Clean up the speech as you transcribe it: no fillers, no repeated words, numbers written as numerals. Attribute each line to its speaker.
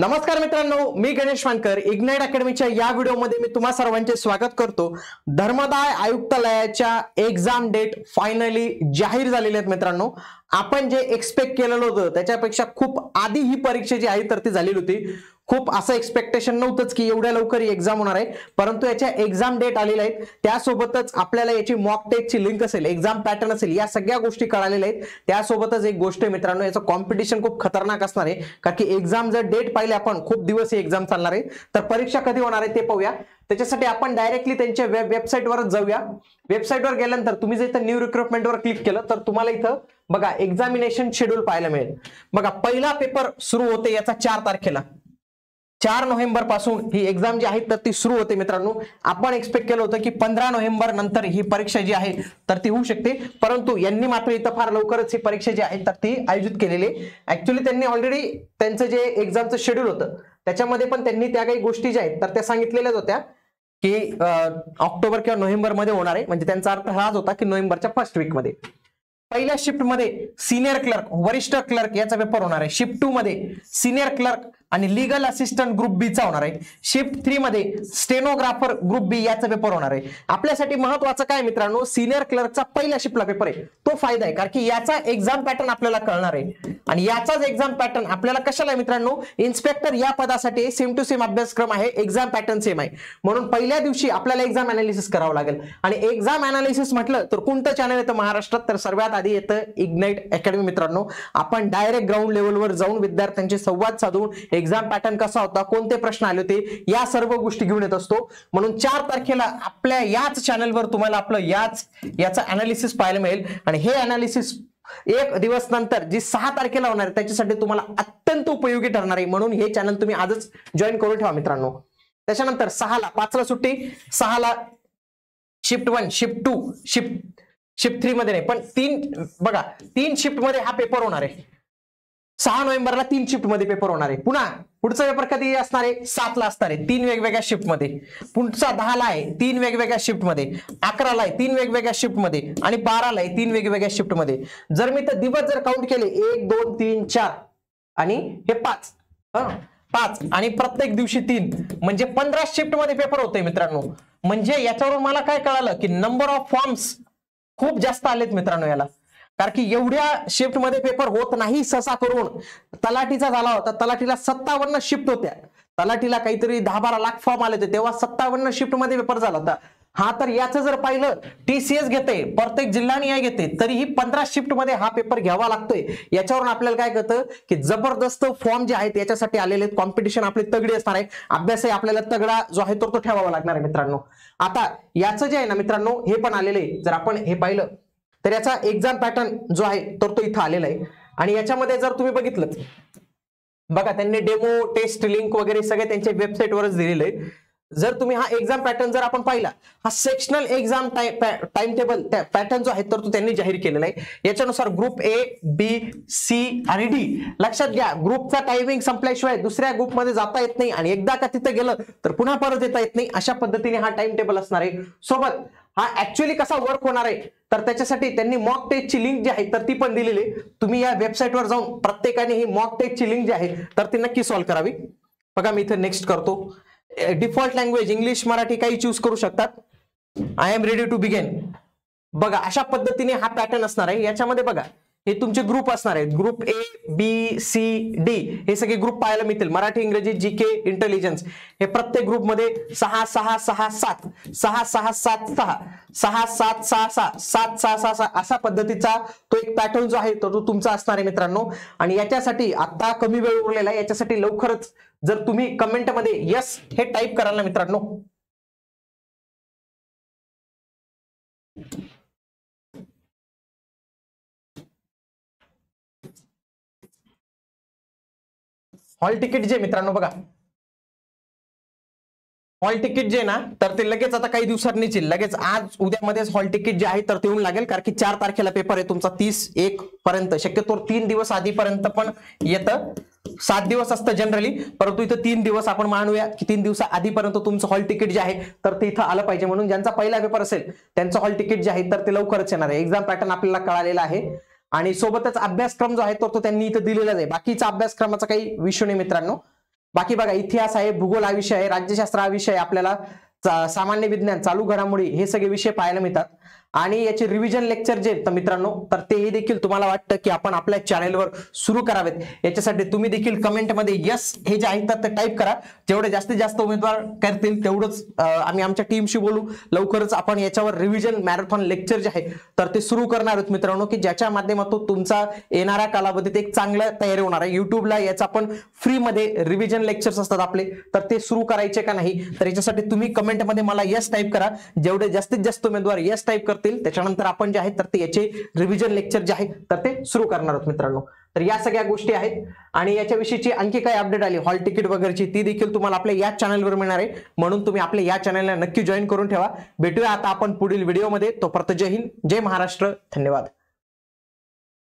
Speaker 1: नमस्कार मित्रांनो, मी गणेश वानकर इग्नाइट अकॅडमीच्या या व्हिडिओमध्ये मी तुम्हा सर्वांचे स्वागत करतो। धर्मादाय आयुक्तालयाच्या एक्झाम डेट फायनली जाहीर झालेली आहेत मित्रांनो। आपण जे एक्सपेक्ट केलेलं होतं त्याच्यापेक्षा खूप आधी ही परीक्षा जी आहे तर ती झालेली होती। खूप असं एक्सपेक्टेशन नव्हतंच की एवढ्या लवकर एक्झाम होणार आहे, परंतु याच्या एक्झाम डेट आलेल्या आहेत। त्यासोबतच आपल्याला याची मॉक टेस्टची लिंक असेल, एक्झाम पॅटर्न असेल, या सगळ्या गोष्टी कळालेल्या आहेत। त्यासोबतच एक गोष्ट आहे मित्रांनो, याचं कॉम्पिटिशन खूप खतरनाक असणार आहे, कारण की एक्झाम जर डेट पाहिले आपण खूप दिवस ही एक्झाम चालणार आहे। तर परीक्षा कधी होणार आहे ते पाहूया। त्याच्यासाठी आपण डायरेक्टली त्यांच्या वेबसाईटवरच जाऊया। वेबसाईटवर गेल्यानंतर तुम्ही जर इथं न्यू रिक्रुटमेंटवर क्लिक केलं तर तुम्हाला इथं बघा एक्झामिनेशन शेड्यूल पाहायला मिळेल। बघा पहिला पेपर सुरू होते याचा 4 तारखेला, 4 नोव्हेंबर पासून ही एक्झाम जी आहे तर ती सुरू होते मित्रांनो। आपण एक्सपेक्ट केलं होतं की 15 नोव्हेंबर नंतर ही परीक्षा जी आहे तर ती होऊ शकते, परंतु यांनी मात्र इथं फार लवकरच ही परीक्षा जी आहे तर ती आयोजित केलेली आहे। ऍक्च्युअली त्यांनी ऑलरेडी त्यांचं जे एक्झामचं शेड्यूल होतं त्याच्यामध्ये पण त्यांनी त्या काही गोष्टी ज्या आहेत तर त्या सांगितलेल्याच होत्या की ऑक्टोबर किंवा नोव्हेंबर मध्ये होणार आहे। म्हणजे त्यांचा अर्थ हाच होता की नोव्हेंबरच्या फर्स्ट वीक मध्ये। पहिल्या शिफ्ट मध्ये सीनियर क्लर्क, वरिष्ठ क्लर्क याचा पेपर होणार आहे। शिफ्ट 2 मध्ये सीनियर क्लर्क आणि लीगल असिस्टंट ग्रुप बी चा होणार आहे। शिफ्ट 3 मध्ये स्टेनोग्राफर ग्रुप बी याचा पेपर होणार आहे। आपल्यासाठी महत्त्वाचं काय मित्रांनो, सीनियर क्लर्कचा पहिल्या शिफ्टला पेपर आहे तो फायदा आहे, कारण की याचा एक्झाम पॅटर्न आपल्याला कळणार आहे। आणि याचाच एक्झाम पॅटर्न आपल्याला कशाला मित्रांनो, इन्स्पेक्टर या पदासाठी सेम टू सेम अभ्यासक्रम आहे, एक्झाम पॅटर्न सेम आहे, म्हणून पहिल्या दिवशी आपल्याला एक्झाम अनालिसिस करावं लागेल। आणि एक्झाम अनालिसिस म्हटलं तर कोणतं चॅनल येतं महाराष्ट्रात, तर सर्वात आधी येतं इग्नाइट अकॅडमी मित्रांनो। आपण डायरेक्ट ग्राउंड लेवलवर जाऊन विद्यार्थ्यांचे संवाद साधून एक्झाम पॅटर्न कसा होता, कोणते प्रश्न आले होते, या सर्व गोष्टी घेऊन येत असतो। म्हणून 4 तारखेला आपल्या याच चॅनलवर तुम्हाला आपलं याचा अनालिसिस पाहायला मिळेल। आणि हे अनालिसिस एक दिवस नंतर जी 6 तारखेला होणार आहे त्याच्यासाठी तुम्हाला अत्यंत उपयोगी ठरणार आहे, म्हणून हे चॅनल तुम्ही आजच जॉईन करून ठेवा मित्रांनो। त्याच्यानंतर 6 ला 5 ला सुट्टी, 6 ला शिफ्ट 1, शिफ्ट 2, शिफ्ट 3 मध्ये नाही पण 3 बघा 3 शिफ्ट मध्ये हा पेपर होणार आहे। 6 नोव्हेंबरला 3 शिफ्ट मध्ये पेपर होणार आहे। पुन्हा पुढचा पेपर कधी असणार आहे, 7 ला असणार आहे, 3 वेगवेगळ्या शिफ्ट मध्ये। पुढचा 10 ला आहे, 3 वेगवेगळ्या शिफ्ट मध्ये। 11 ला आहे, 3 वेगवेगळ्या शिफ्ट मध्ये। आणि 12 ला आहे, 3 वेगवेगळ्या शिफ्ट मध्ये। जर मी तर दिवस जर काउंट केले 1 2 3 4 आणि हे 5 आणि प्रत्येक दिवशी 3 म्हणजे 15 शिफ्ट मध्ये पेपर होते मित्रांनो। म्हणजे याच्यावरून मला काय कळालं की नंबर ऑफ फॉर्म्स खूप जास्त आलेत मित्रांनो याला, कारण की एवढ्या शिफ्ट मध्ये पेपर होत नाही सहसा करून। तलाठीचा झाला होता, तलाठीला 57 शिफ्ट होत्या, तलाठीला काहीतरी 10-12 लाख फॉर्म आले होते, तेव्हा 57 शिफ्ट मध्ये पेपर झाला होता। हा तर याचं जर पाहिलं टीसीएस घेते, प्रत्येक जिल्हा न्याय घेते, तरीही 15 शिफ्ट मध्ये हा पेपर घ्यावा लागतोय। याच्यावरून आपल्याला काय कळतं की जबरदस्त फॉर्म जे आहेत याच्यासाठी आलेले आहेत, कॉम्पिटिशन आपली तगडी असणार आहे, अभ्यासही आपल्याला तगडा जो आहे तो ठेवावा लागणार आहे मित्रांनो। आता याचं जे आहे ना मित्रांनो हे पण आलेलं आहे, जर आपण हे पाहिलं तर याचा एक्झाम पॅटर्न जो आहे तर तो इथं आलेला आहे। आणि याच्यामध्ये जर तुम्ही बघितलं बघा त्यांनी डेमो टेस्ट लिंक वगैरे सगळे त्यांच्या वेबसाईटवरच दिलेलं आहे। जर तुम्ही हा एक्झाम पॅटर्न जर आपण पाहिला, हा sectional exam time table pattern जो आहे तर तो त्यांनी जाहीर केलेला आहे। याच्यानुसार ग्रुप ए, बी, सी आणि डी, लक्षात घ्या ग्रुपचा टायमिंग संपल्याशिवाय दुसऱ्या ग्रुपमध्ये जाता येत नाही, आणि एकदा का तिथे गेलं तर पुन्हा परत येता येत नाही, अशा पद्धतीने हा टाइम टेबल असणार आहे। सोबत हा ऍक्च्युअली कसा वर्क होणार आहे तर त्याच्यासाठी त्यांनी मॉक टेस्टची लिंक जी आहे तर ती पण दिलेली आहे। तुम्ही या वेबसाईटवर जाऊन प्रत्येकाने ही मॉक टेस्टची लिंक जी आहे तर ती नक्की सॉल्व्ह करावी। बघा मी इथे नेक्स्ट करतो। डिफॉल्ट लँग्वेज इंग्लिश मराठी काही चूज करू शकतात। I am ready to begin. बघा अशा पद्धतीने हा पॅटर्न असणार आहे। याच्यामध्ये बघा हे तुमचे ग्रुप असणार आहेत, group A, B, C, D हे सगळे ग्रुप पाहायला मिळतील। मराठी, इंग्रजी, जीके, इंटेलिजन्स हे प्रत्येक ग्रुप मध्ये 6 6 6 7 6 6 7 6 6 7 6 6 7 6 6 6 अशा पद्धतीचा तो एक पॅटर्न जो आहे तो तुमचा असणार आहे मित्रांनो। आणि याच्यासाठी आता कमी वेळ उरलेला आहे, याच्यासाठी लवकरच जर तुम्ही कमेंट मध्ये यस हे टाईप कराल ना मित्रांनो, हॉल तिकीट जे मित्रांनो बघा हॉल तिकीट जे ना तर ते लगेच आता काही दिवसांनीच येईल, लगेच आज उद्यामध्येच हॉल तिकीट जे आहे तर ते येऊन लागेल, कारण की 4 तारखेला पेपर आहे तुमचा 30/1 पर्यंत, शक्यतो 3 दिवस आधीपर्यंत पण येतं। 7 दिवस असतं जनरली, परंतु इथं 3 दिवस आपण मानूया की 3 दिवसा आधीपर्यंत तुमचं हॉल तिकीट जे आहे तर ते इथं आलं पाहिजे, म्हणून ज्यांचा पहिला पेपर असेल त्यांचं हॉल तिकीट जे आहे तर ते लवकरच येणार आहे। एक्झाम पॅटर्न आपल्याला कळालेला आहे आणि सोबतच अभ्यासक्रम जो आहे तो त्यांनी इथं दिलेलाच आहे। बाकीचा अभ्यासक्रमाचा काही विषय नाही मित्रांनो। बाकी बघा इतिहास आहे, भूगोल हा विषय आहे, राज्यशास्त्र हा विषय आहे, आपल्याला सामान्य विज्ञान, चालू घडामोडी हे सगळे विषय पाहायला मिळतात. आणि याचे रिव्हिजन लेक्चर जे तर मित्रांनो तर तेही देखील तुम्हाला वाटतं की आपण आपल्या चॅनलवर सुरू करावेत, याच्यासाठी तुम्ही देखील कमेंटमध्ये यस हे जे आहेत ते टाईप करा. जेवढे जास्तीत जास्त उमेदवार करतील तेवढंच आम्ही आमच्या टीमशी बोलू. लवकरच आपण याच्यावर रिव्हिजन मॅरेथॉन लेक्चर जे आहे तर ते सुरू करणार आहोत मित्रांनो, की ज्याच्या माध्यमातून तुमचा येणाऱ्या कालावधीत एक चांगलं तयारी होणार आहे. युट्यूबला याचा पण फ्रीमध्ये रिव्हिजन लेक्चर्स असतात आपले, तर ते सुरू करायचे का नाही, तर याच्यासाठी तुम्ही कमेंटमध्ये मला यस टाईप करा. जेवढे जास्तीत जास्त उमेदवार यस टाईप करतील त्याच्यानंतर आपण जे आहेत तर ते याचे रिव्हिजन लेक्चर जे आहे तर ते सुरू करणार आहोत मित्रांनो. तर या सगळ्या गोष्टी आहेत आणि याच्याविषयीची आणखी काही अपडेट आली हॉल तिकीट वगैरेची ती देखील तुम्हाला आपल्या या चॅनलवर मिळणार आहे, म्हणून तुम्ही आपल्या या चॅनलला नक्की जॉईन करून ठेवा. भेटूया आता आपण पुढील व्हिडिओमध्ये. तोपर्यंत जय हिंद, जय महाराष्ट्र, धन्यवाद.